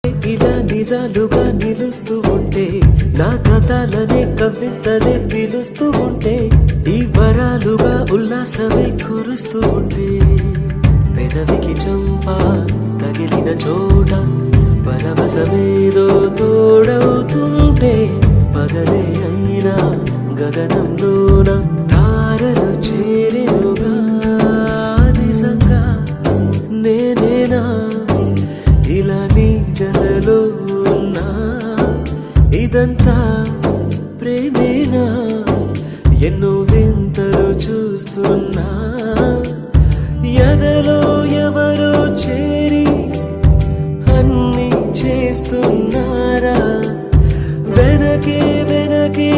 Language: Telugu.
ఇలా నిజాలుగా నిలుస్తూ ఉంటే నా కథలనే కవితలే పిలుస్తూ ఉంటే ఈ వరాలుగా ఉల్లాసమే కురుస్తూ ఉంటే పెదవికి చంప తగిలిన చోట పరవశమేదో తోడవుతుంటే పగలే అయినా గగనంలోన తారలు చేరెనుగా నిజంగా నేనేనా ఇలా నీ జతలో ఉన్నా ఇదంతా ప్రేమేనా ఎన్నో వింతలు చూస్తున్నా ఎదలో ఎవరో చేరి అన్ని చేస్తున్నారా వెనకే వెనకే